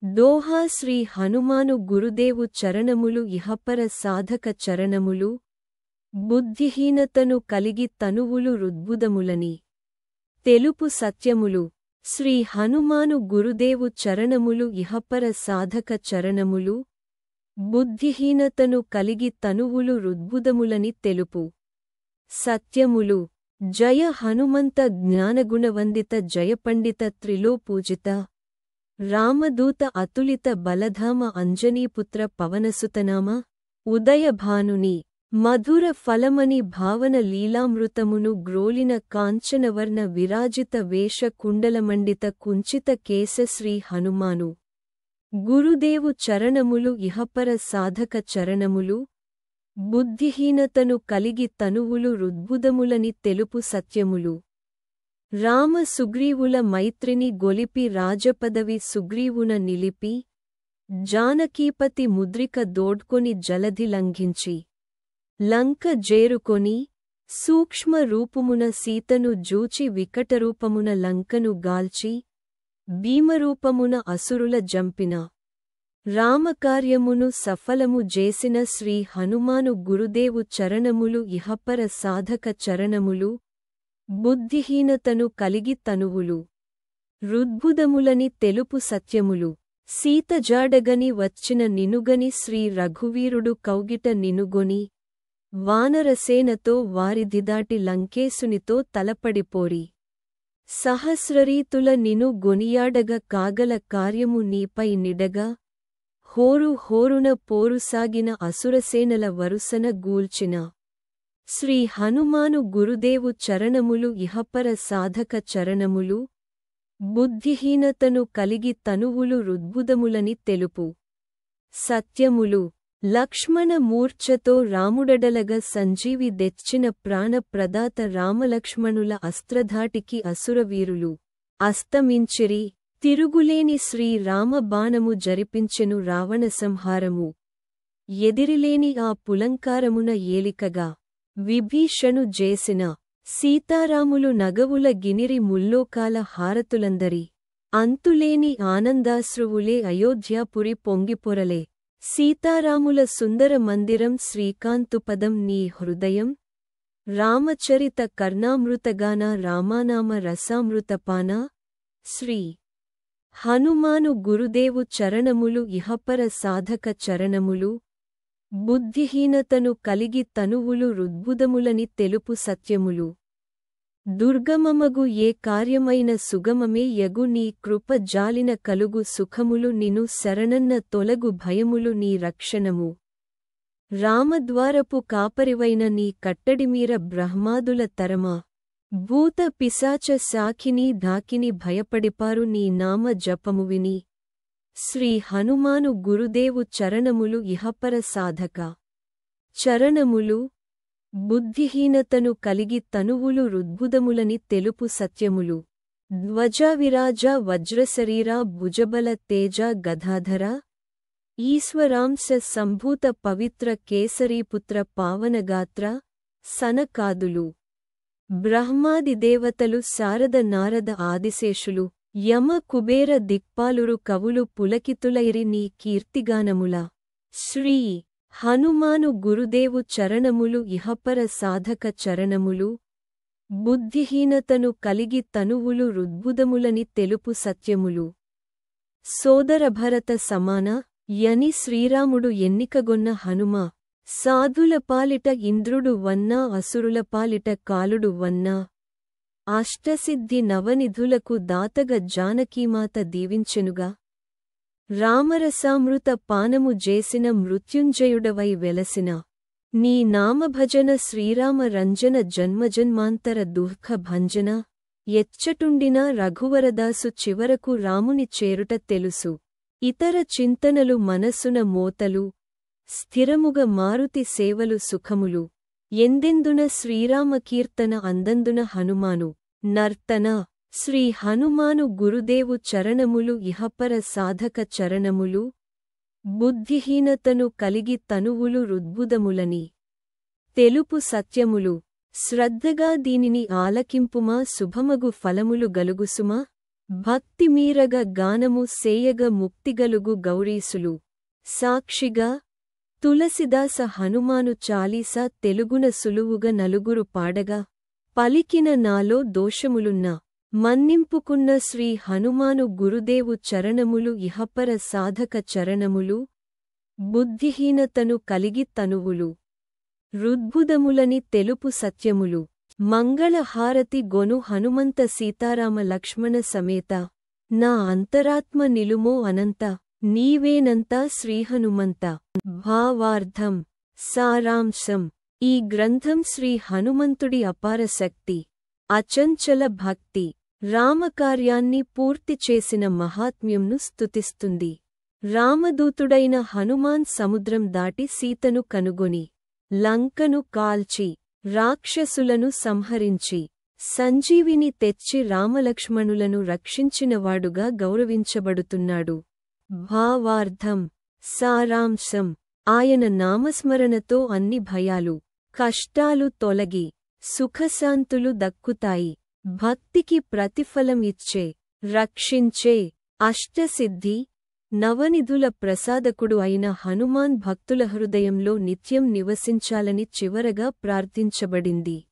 Doha Shri Hanuman గురుదేవు చరణములు ఇహపర సాధక చరణములు బుద్ధిహీనతను కలిగి తనువులు రుద్బుదములని తెలుపు సత్యములు శ్రీ హనుమాను గురుదేవు చరణములు ఇహపర సాధక చరణములు బుద్ధిహీనతను కలిగి తనువులు రుద్బుదములని తెలుపు సత్యములు జయ హనుమంత జ్ఞానగుణవందిత జయపండిత త్రిలోపూజిత రామదూత అతులిత బలధామ అంజనీపుత్ర పవనసుతనామ ఉదయభానుని మధుర ఫలమని భావన లీలామృతమును గ్రోలిన కాంచనవర్ణ విరాజిత వేష కుండలమండిత కుంచిత కేశ శ్రీ హనుమాను గురుదేవు చరణములు ఇహపర సాధక చరణములు బుద్ధిహీనతను కలిగి తనువులు రుద్బుదములని తెలుపు సత్యములు రామ సుగ్రీవుల మైత్రిని గొలిపి రాజపదవి సుగ్రీవున నిలిపి జానకీపతి ముద్రిక దోడ్కొని జలధి లంఘించి లంక జేరుకొని సూక్ష్మ రూపుమున సీతను జూచి వికటరూపమున లంకను గాల్చి భీమరూపమున అసురుల జంపిన రామకార్యమును సఫలము జేసిన శ్రీ హనుమాను గురుదేవు చరణములు ఇహపర సాధక చరణములు బుద్ధిహీనతను కలిగి తనువులు రుద్బుదములని తెలుపు సత్యములు సీత జాడగని వచ్చిన నినుగని శ్రీ రఘువీరుడు కౌగిట నినుగొని వానరసేనతో వారిధిదాటి లంకేశునితో తలపడిపోరి సహస్రరీతుల నిను గొనియాడగ కాగల కార్యము నీపై నిడగా హోరు హోరున పోరుసాగిన అసురసేనల వరుసన గూల్చిన శ్రీ హనుమాను గురుదేవు చరణములు ఇహపర సాధక చరణములు బుద్ధిహీనతను కలిగి తనువులు రుద్బుదములని తెలుపు సత్యములు లక్ష్మణ మూర్ఛతో రాముడడలగ సంజీవి దెచ్చిన ప్రాణప్రదాత రామలక్ష్మణుల అస్త్రధాటికి అసురవీరులు అస్తమించిరి తిరుగులేని శ్రీ రామబాణము జరిపించెను రావణ సంహారము ఎదిరిలేని ఆ పులంకారమున ఏలికగా విభీషణు జేసిన సీతారాములు నగవుల గినిరి ముల్లోకాల హారతులందరి అంతులేని ఆనందాశ్రువులే అయోధ్యాపురి పొంగిపొరలే సీతారాముల సుందర మందిరం శ్రీకాంతుపదం నీ హృదయం రామచరిత కర్ణామృతగాన రామానామ రసామృతపాన శ్రీ హనుమాను గురుదేవు చరణములు ఇహపర సాధక చరణములు బుద్ధిహీనతను కలిగి తనువులు రుద్బుదములని తెలుపు సత్యములు దుర్గమమగు ఏ కార్యమైన సుగమమే యగు నీ కృప జాలిన కలుగు సుఖములు నిను శరణన్న తొలగు భయములు నీ రక్షణము రామద్వారపు కాపరివైన నీ కట్టడిమీర బ్రహ్మాదుల తరమా భూత పిశాచ శాఖిని ఢాకిని భయపడిపారు నీ నామ జపము విని శ్రీ హనుమాను గురుదేవు చరణములు ఇహపర సాధక చరణములు బుద్ధిహీనతను కలిగి తనువులు రుద్బుదములని తెలుపు సత్యములు ధ్వజవిరాజ వజ్రశరీరా భుజబల తేజ గదాధర ఈశ్వరాంశ సంభూత పవిత్ర కేసరీపుత్ర పావనగాత్ర సనకాదులు బ్రహ్మాది దేవతలు శారద నారద ఆదిశేషులు యమ కుబేర దిక్పాలురు కవులు పులకితులైరి నీ కీర్తిగానముల శ్రీ హనుమాను గురుదేవు చరణములు ఇహపర సాధక చరణములు బుద్ధిహీనతను కలిగి తనువులు రుద్బుదములని తెలుపు సత్యములు సోదరభరత సమాన యని శ్రీరాముడు ఎన్నికగొన్న హనుమ సాధుల పాలిట ఇంద్రుడు వన్నా అసురుల పాలిట కాలుడు వన్నా అష్టసిద్ధి నవనిధులకు దాతగ జానకీమాత దీవించెనుగా రామరసామృత పానము జేసిన మృత్యుంజయుడవై వెలసిన నీ నామభజన శ్రీరామ రంజన జన్మజన్మాంతర దుఃఖ భంజన ఎచ్చటుండినా రఘువరదాసు చివరకు రాముని చేరుట తెలుసు ఇతర చింతనలు మనస్సున మోతలు స్థిరముగ మారుతి సేవలు సుఖములు ఎందెందున శ్రీరామకీర్తన అందందున హనుమాను నర్తన శ్రీ హనుమాను గురుదేవు చరణములు ఇహపర సాధక చరణములు బుద్ధిహీనతను కలిగి తనువులు రుద్బుదములని తెలుపు సత్యములు శ్రద్ధగా దీనిని ఆలకింపుమా శుభమగు ఫలములు గలుగుసుమా భక్తిమీరగ గానము సేయగ ముక్తిగలుగు గౌరీసులు. సాక్షిగా తులసిదాస హనుమాను చాలీస తెలుగున సులువుగ నలుగురు పాడగా పలికిన నాలో దోషములున్నా మన్నింపుకున్న శ్రీ హనుమాను గురుదేవు చరణములు ఇహపర సాధక చరణములు. బుద్ధిహీనతను కలిగి తనువులు రుద్భుదములని తెలుపు సత్యములు. మంగళహారతి గొను హనుమంత సీతారామ లక్ష్మణ సమేత. నా అంతరాత్మ నిలుమో అనంత నీవేనంత శ్రీహనుమంత. భావార్థం సారాంశం. ఈ గ్రంథం శ్రీ హనుమంతుడి అపార శక్తి, అచంచల భక్తి, రామకార్యాన్ని పూర్తి చేసిన మహాత్మ్యంను స్తుతిస్తుంది. రామదూతుడైన హనుమాన్ సముద్రం దాటి సీతను కనుగొని లంకను కాల్చి రాక్షసులను సంహరించి సంజీవిని తెచ్చి రామలక్ష్మణులను రక్షించినవాడుగా గౌరవించబడుతున్నాడు. భావార్థం సారాంశం. ఆయన నామస్మరణతో అన్ని భయాలు కష్టాలు తొలగి సుఖశాంతులు దక్కుతాయి. భక్తికి ప్రతిఫలం ఇచ్చే రక్షించే అష్టసిద్ధి నవనిధుల ప్రసాదకుడు అయిన హనుమాన్ భక్తుల హృదయంలో నిత్యం నివసించాలని చివరగా ప్రార్థించబడింది.